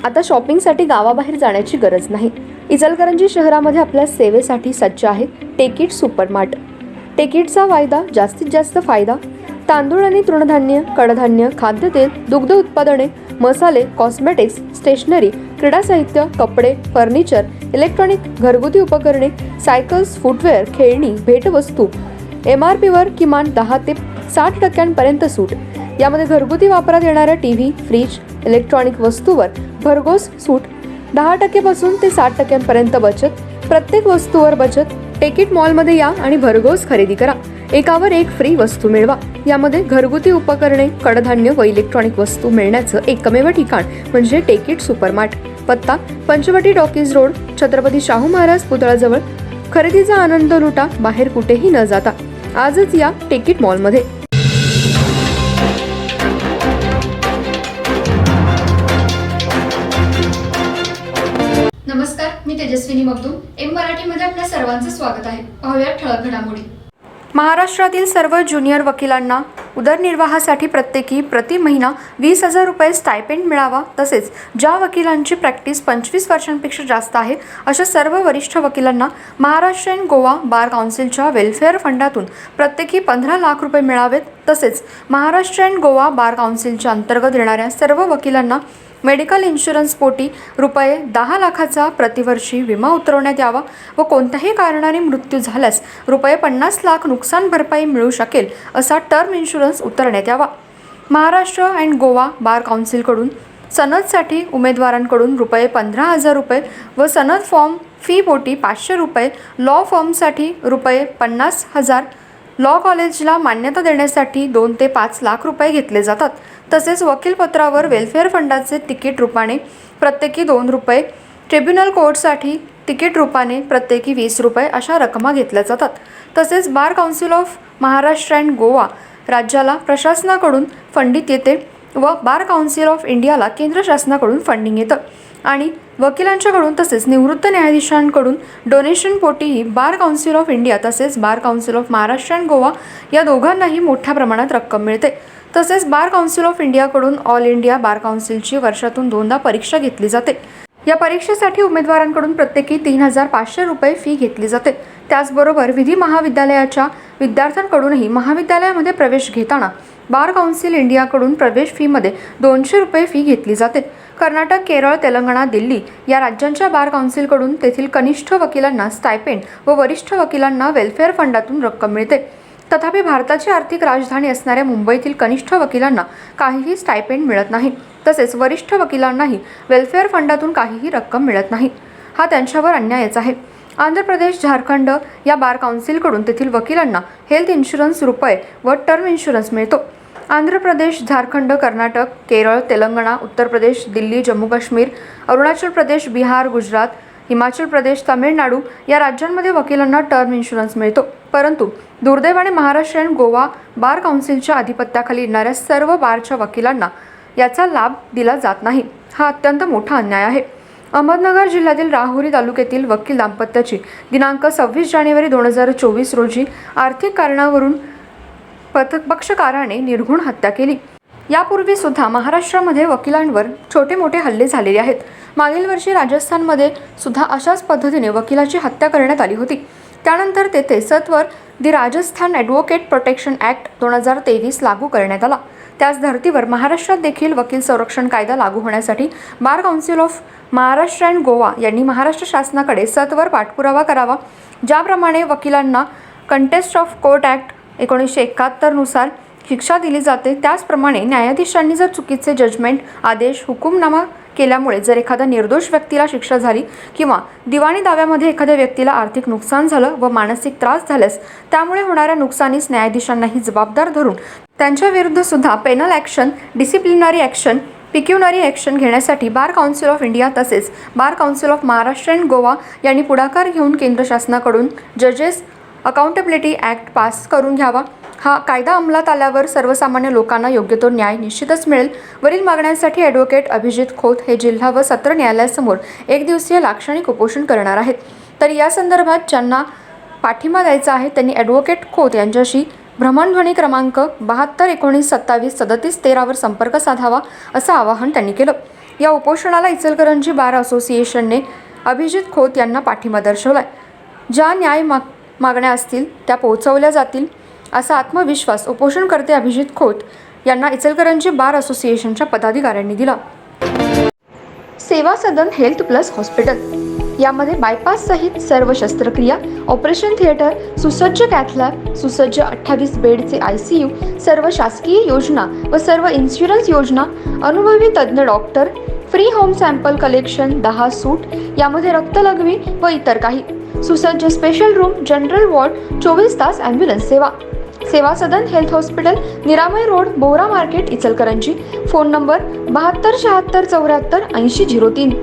आता शॉपिंगसाठी गावाबाहेर जाण्याची गरज नाही। इचलकरंजी शहरामध्ये आपल्या सेवेसाठी सज्ज आहे टेकिट सुपरमार्ट। टेकिटचा वायदा जास्तीत जास्त फायदा। तांदूळ आणि तृणधान्य, कडधान्य, खाद्यतेल, दुग्ध उत्पादने, मसाले, कॉस्मेटिक्स, स्टेशनरी, क्रीडा साहित्य, कपडे, फर्निचर, इलेक्ट्रॉनिक, घरगुती उपकरणे, सायकल्स, फुटवेअर, खेळणी, भेटवस्तू, MRP वर किमान 10 ते 60% सूट। यामध्ये घरगुती वापरात येणाऱ्या टीव्ही, फ्रीज, इलेक्ट्रॉनिक वस्तूवर भरघोस सूट। 10% पासून ते 60% बचत। प्रत्येक वस्तूवर बचत। टेकिट मॉलमध्ये या आणि भरघोस खरेदी करा। एकावर एक फ्री वस्तू मिळवा। यामध्ये घरगुती उपकरणे, कडधान्य व इलेक्ट्रॉनिक वस्तू मिळण्याचं एकमेव ठिकाण म्हणजे टेकिट सुपरमार्ट। पत्ता पंचवटी टॉकीज रोड, छत्रपती शाहू महाराज पुतळ्याजवळ। खरेदीचा आनंद लुटा बाहेर कुठेही न जाता। आजच या टेकिट मॉलमध्ये। नमस्कार, मी तेजस्विनी मगदूम। एम मराठीमध्ये आपल्या सर्वांचं स्वागत आहे। पाहूया ठळक घडामोडी। महाराष्ट्रातील सर्व ज्युनियर वकिलांना उदरनिर्वाहासाठी प्रत्येकी प्रति महिना 20,000 रुपये स्टायपेंड मिळावा। तसेच ज्या वकिलांची प्रॅक्टिस 25 वर्षांपेक्षा जास्त आहे अशा सर्व वरिष्ठ वकिलांना महाराष्ट्र अँड गोवा बार काउन्सिलच्या वेलफेअर फंडातून प्रत्येकी 15 लाख रुपये मिळावेत। तसेच महाराष्ट्र अँड गोवा बार काउन्सिलच्या अंतर्गत येणाऱ्या सर्व वकिलांना मेडिकल इन्शुरन्स पोटी रुपये 10 लाखाचा प्रतिवर्षी विमा उतरवण्यात यावा व कोणत्याही कारणाने मृत्यू झाल्यास रुपये 50 लाख नुकसान भरपाई मिळू शकेल असा टर्म इन्शुरन्स उतरवण्यात यावा। महाराष्ट्र अँड गोवा बार काउन्सिलकडून सनदसाठी उमेदवारांकडून रुपये 15,000 रुपये व सनद फॉर्म फी पोटी 500 रुपये, लॉ फॉर्मसाठी रुपये 50,000, लॉ कॉलेजला मान्यता देण्यासाठी 2 ते 5 लाख रुपये घेतले जातात। तसेच वकीलपत्रावर वेलफेअर फंडाचे तिकीट रूपाने प्रत्येकी 2 रुपये, ट्रिब्युनल कोर्टसाठी तिकीट रूपाने प्रत्येकी 20 रुपये अशा रकमा घेतल्या जातात। तसेच bar council of Maharashtra and Goa राज्याला प्रशासनाकडून फंडित येते व बार काउन्सिल ऑफ इंडियाला केंद्र शासनाकडून फंडिंग येतं आणि वकिलांच्याकडून तसेच निवृत्त न्यायाधीशांकडून डोनेशन पोटीही बार काउन्सिल ऑफ इंडिया तसेच bar council of Maharashtra and Goa या दोघांनाही मोठ्या प्रमाणात रक्कम मिळते। तसेच बार काउन्सिल ऑफ इंडियाकडून ऑल इंडिया बार काउन्सिलची वर्षातून 2दा परीक्षा घेतली जाते। या परीक्षेसाठी उमेदवारांकडून प्रत्येकी 3,500 रुपये फी घेतली जाते। त्याचबरोबर विधी महाविद्यालयाच्या विद्यार्थ्यांकडूनही महाविद्यालयामध्ये प्रवेश घेताना बार काउन्सिल इंडियाकडून प्रवेश फीमध्ये 200 रुपये फी घेतली जाते। कर्नाटक, केरळ, तेलंगणा, दिल्ली या राज्यांच्या बार काउन्सिलकडून तेथील कनिष्ठ वकिलांना स्टायपेंड व वरिष्ठ वकिलांना वेलफेअर फंडातून रक्कम मिळते। तथापि भारताची आर्थिक राजधानी असणाऱ्या मुंबईतील कनिष्ठ वकिलांना काहीही स्टायपेंड मिळत नाही। तसेच वरिष्ठ वकिलांनाही वेलफेअर फंडातून काहीही रक्कम मिळत नाही। हा त्यांच्यावर अन्यायच आहे। आंध्र प्रदेश, झारखंड या बार काउन्सिलकडून तेथील वकिलांना हेल्थ इन्शुरन्स रुपये व टर्म इन्शुरन्स मिळतो। आंध्र प्रदेश, झारखंड, कर्नाटक, केरळ, तेलंगणा, उत्तर प्रदेश, दिल्ली, जम्मू काश्मीर, अरुणाचल प्रदेश, बिहार, गुजरात, हिमाचल प्रदेश, तामिळनाडू या राज्यांमध्ये वकिलांना टर्म इन्शुरन्स मिळतो। परंतु दुर्दैवाने महाराष्ट्र अँड गोवा बार काउन्सिलच्या अधिपत्याखाली येणाऱ्या सर्व बारच्या वकिलांना याचा लाभ दिला जात नाही। हा अत्यंत मोठा अन्याय आहे। अहमदनगर जिल्ह्यातील राहुरी तालुक्यातील वकील दाम्पत्याची दिनांक 26 जानेवारी 2024 रोजी आर्थिक कारणावरून पक्षकाराने निर्घृण हत्या केली। यापूर्वी सुद्धा महाराष्ट्रामध्ये वकिलांवर छोटे मोठे हल्ले झालेले आहेत। मागील वर्षी राजस्थानमध्ये सुद्धा अशाच पद्धतीने वकिलाची हत्या करण्यात आली होती। त्यानंतर तेथे सत्वर दी राजस्थान ॲडव्होकेट प्रोटेक्शन ॲक्ट 2023 लागू करण्यात आला। त्याच धर्तीवर महाराष्ट्रात देखील वकील संरक्षण कायदा लागू होण्यासाठी बार council of Maharashtra and Goa यांनी महाराष्ट्र शासनाकडे सत्वर पाठपुरावा करावा। ज्याप्रमाणे वकिलांना कंटेस्ट ऑफ कोर्ट ॲक्ट 1971 नुसार शिक्षा दिली जाते, त्याचप्रमाणे न्यायाधीशांनी जर चुकीचे जजमेंट, आदेश, हुकुमनामा केल्यामुळे जर एखाद्या निर्दोष व्यक्तीला शिक्षा झाली किंवा दिवाणी दाव्यामध्ये एखाद्या व्यक्तीला आर्थिक नुकसान झालं व मानसिक त्रास झाल्यास त्यामुळे होणाऱ्या नुकसानीस न्यायाधीशांनाही जबाबदार धरून त्यांच्या विरुद्ध सुद्धा penal action, disciplinary action, pecuniary action घेण्यासाठी बार काउन्सिल ऑफ इंडिया तसेच bar council of Maharashtra and Goa यांनी पुढाकार घेऊन केंद्र शासनाकडून जजेस अकाउंटेबिलिटी ॲक्ट पास करून घ्यावा। हा कायदा अंमलात आल्यावर सर्वसामान्य लोकांना योग्य तो न्याय निश्चितच मिळेल। वरील मागण्यांसाठी ॲडव्होकेट अभिजित खोत हे जिल्हा व सत्र न्यायालयासमोर 1 दिवसीय लाक्षणिक उपोषण करणार आहेत। तर या संदर्भात ज्यांना पाठिंबा द्यायचा आहे त्यांनी ॲडव्होकेट खोत यांच्याशी भ्रमणध्वनी क्रमांक 72 19 27 37 13 वर संपर्क साधावा असं आवाहन त्यांनी केलं। या उपोषणाला इचलकरंजी बार असोसिएशनने अभिजित खोत यांना पाठिंबा दर्शवलाय. ज्या न्याय मागण्या असतील त्या पोहोचवल्या जातील असा आत्मविश्वास उपोषणकर्ते अभिजित खोत यांना इचलकरंजी बार असोसिएशनच्या पदाधिकाऱ्यांनी दिला. सेवा सदन हेल्थ प्लस हॉस्पिटल यामध्ये बायपास सहित सर्व शस्त्रक्रिया, ऑपरेशन थिएटर, सुसज्ज कॅथलॅब, सुसज्ज 28 बेडचे ICU, सर्व शासकीय योजना व सर्व इन्शुरन्स योजना, अनुभवी तज्ज्ञ doctor, free home sample collection, 10 सूट, यामध्ये रक्तलघवी व इतर काही, सुसज्ज स्पेशल रूम, जनरल वॉर्ड, 24 तास ॲम्ब्युलन्स सेवा. Seva Sadan health hospital, Niramay road, Bora market, Ichalkaranji. Phone number 72 76 74 80 03.